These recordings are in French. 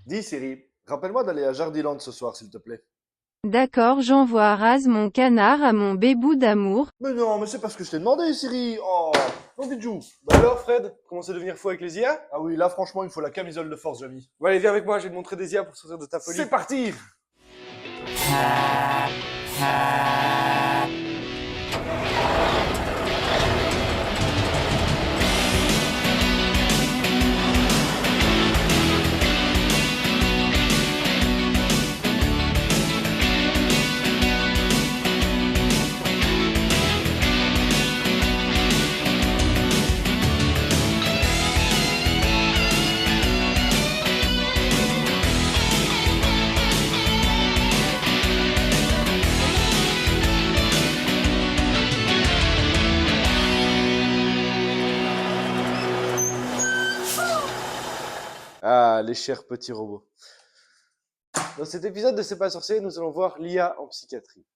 Dis Siri, rappelle-moi d'aller à Jardiland ce soir, s'il te plaît. D'accord, j'envoie rase mon canard à mon bébou d'amour. Mais non, mais c'est parce que je t'ai demandé, Siri. Oh, non, vite joue. Bah alors, Fred, commence à devenir fou avec les IA? Ah oui, là, franchement, il me faut la camisole de force, Jamy. Bon, allez, viens avec moi, je vais te montrer des IA pour sortir de ta folie. C'est parti. Ah, les chers petits robots. Dans cet épisode de C'est pas sorcier, nous allons voir l'IA en psychiatrie.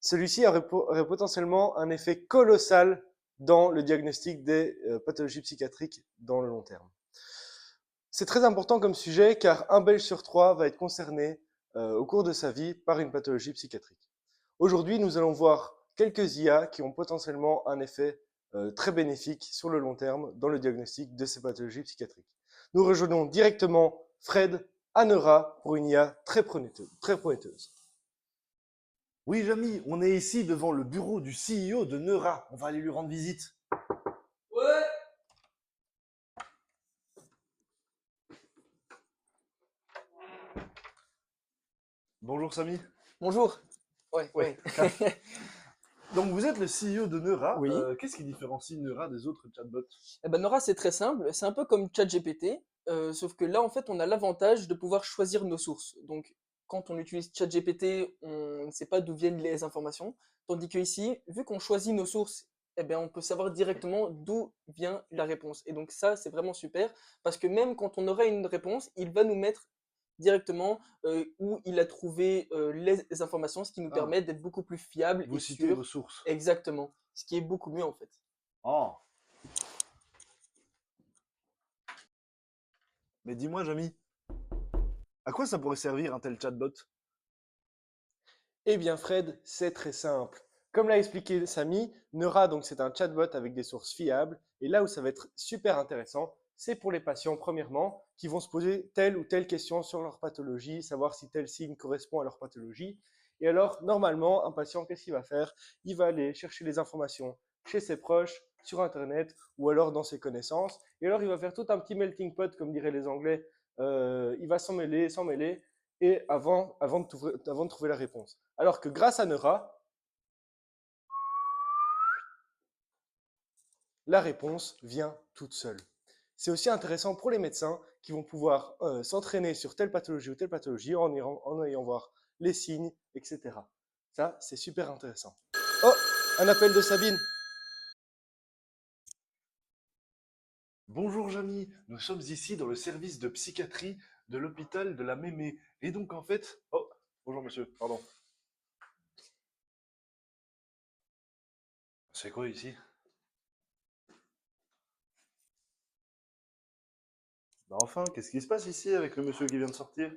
Celui-ci aurait potentiellement un effet colossal dans le diagnostic des pathologies psychiatriques dans le long terme. C'est très important comme sujet car un Belge sur trois va être concerné au cours de sa vie par une pathologie psychiatrique. Aujourd'hui, nous allons voir quelques IA qui ont potentiellement un effet très bénéfique sur le long terme dans le diagnostic de ces pathologies psychiatriques. Nous rejoignons directement Fred à Neura pour une IA très prometteuse. Oui, Jamy, on est ici devant le bureau du CEO de Neura. On va aller lui rendre visite. Ouais. Bonjour, Samy. Bonjour. Ouais. Donc, vous êtes le CEO de Neura. Oui. Qu'est-ce qui différencie Neura des autres chatbots? Eh ben, Nora, c'est très simple. C'est un peu comme ChatGPT, sauf que là, en fait, on a l'avantage de pouvoir choisir nos sources. Donc, quand on utilise ChatGPT, on ne sait pas d'où viennent les informations. Tandis que ici, vu qu'on choisit nos sources, eh ben, on peut savoir directement d'où vient la réponse. Et donc, ça, c'est vraiment super, parce que même quand on aura une réponse, il va nous mettre directement où il a trouvé les informations, ce qui nous Ah. permet d'être beaucoup plus fiable Vous et citez sûr. vos sources. Exactement. Ce qui est beaucoup mieux, en fait. Oh. Mais dis-moi, Jamy, à quoi ça pourrait servir un tel chatbot? Eh bien, Fred, c'est très simple. Comme l'a expliqué Samy, Neura, donc c'est un chatbot avec des sources fiables. Et là où ça va être super intéressant, c'est pour les patients, premièrement, qui vont se poser telle ou telle question sur leur pathologie, savoir si tel signe correspond à leur pathologie. Et alors, normalement, un patient, qu'est-ce qu'il va faire? Il va aller chercher les informations chez ses proches, sur Internet, ou alors dans ses connaissances. Et alors, il va faire tout un petit melting pot, comme diraient les Anglais. Il va s'en mêler, et avant de trouver la réponse. Alors que grâce à Neura, la réponse vient toute seule. C'est aussi intéressant pour les médecins qui vont pouvoir s'entraîner sur telle pathologie ou telle pathologie en ayant voir les signes, etc. Ça, c'est super intéressant. Oh, un appel de Sabine. Bonjour, Jamy. Nous sommes ici dans le service de psychiatrie de l'hôpital de la Mémé. Et donc, en fait... Oh, bonjour, monsieur. Pardon. C'est quoi ici? Bah enfin, qu'est-ce qui se passe ici avec le monsieur qui vient de sortir?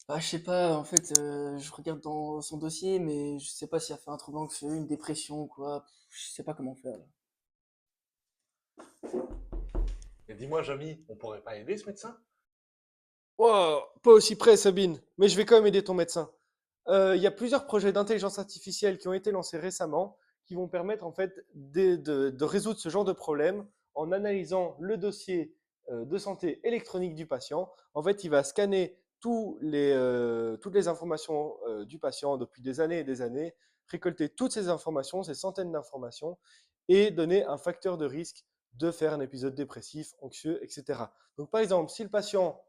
Bah, je sais pas, en fait, je regarde dans son dossier, mais je sais pas s'il a fait un trouble anxieux, une dépression ou quoi. Je sais pas comment faire, là. Et dis-moi, Jamy, on pourrait pas aider ce médecin? Oh, pas aussi près, Sabine, mais je vais quand même aider ton médecin. Il y a plusieurs projets d'intelligence artificielle qui ont été lancés récemment qui vont permettre en fait de résoudre ce genre de problème en analysant le dossier de santé électronique du patient. En fait, il va scanner toutes les informations du patient depuis des années et des années, récolter toutes ces informations, ces centaines d'informations, et donner un facteur de risque de faire un épisode dépressif, anxieux, etc. Donc, par exemple, si le patient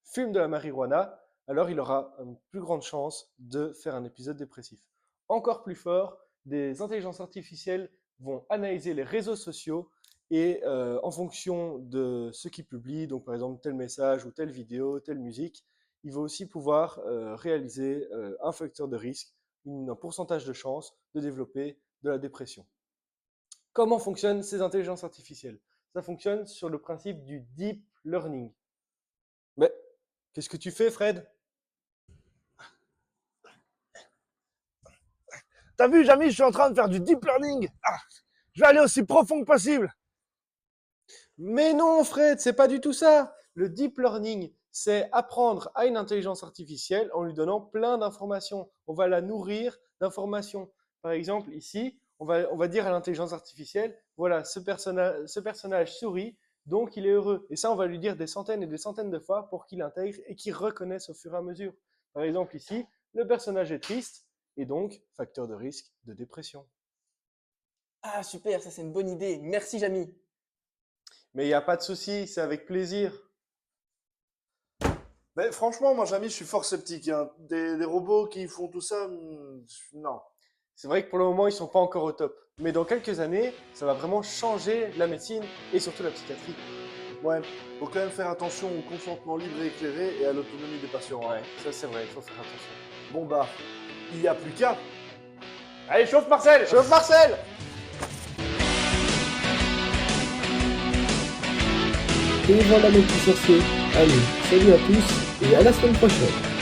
fume de la marijuana, alors il aura une plus grande chance de faire un épisode dépressif. Encore plus fort, des intelligences artificielles vont analyser les réseaux sociaux et en fonction de ce qu'ils publient, donc par exemple tel message ou telle vidéo, telle musique, il va aussi pouvoir réaliser un facteur de risque, un pourcentage de chance de développer de la dépression. Comment fonctionnent ces intelligences artificielles? Ça fonctionne sur le principe du deep learning. Mais Qu'est-ce que tu fais, Fred? T'as vu, Jamy, je suis en train de faire du deep learning. Je vais aller aussi profond que possible. Mais non, Fred, c'est pas du tout ça. Le deep learning, c'est apprendre à une intelligence artificielle en lui donnant plein d'informations. On va la nourrir d'informations. Par exemple, ici, on va dire à l'intelligence artificielle, voilà, ce personnage sourit, donc il est heureux. Et ça, on va lui dire des centaines et des centaines de fois pour qu'il intègre et qu'il reconnaisse au fur et à mesure. Par exemple, ici, le personnage est triste et donc facteur de risque de dépression. Ah, super, ça c'est une bonne idée. Merci, Jamy. Mais il n'y a pas de souci, c'est avec plaisir. Mais franchement, moi, Jamy, je suis fort sceptique, hein. Des robots qui font tout ça, non. C'est vrai que pour le moment, ils ne sont pas encore au top. Mais dans quelques années, ça va vraiment changer la médecine et surtout la psychiatrie. Ouais, faut quand même faire attention au consentement libre et éclairé et à l'autonomie des patients, hein. Ouais, ça c'est vrai, il faut faire attention. Bon bah, il n'y a plus qu'à. Allez, chauffe Marcel! Chauffe Marcel! Et voilà mes petits sorciers. Allez, salut à tous et à la semaine prochaine.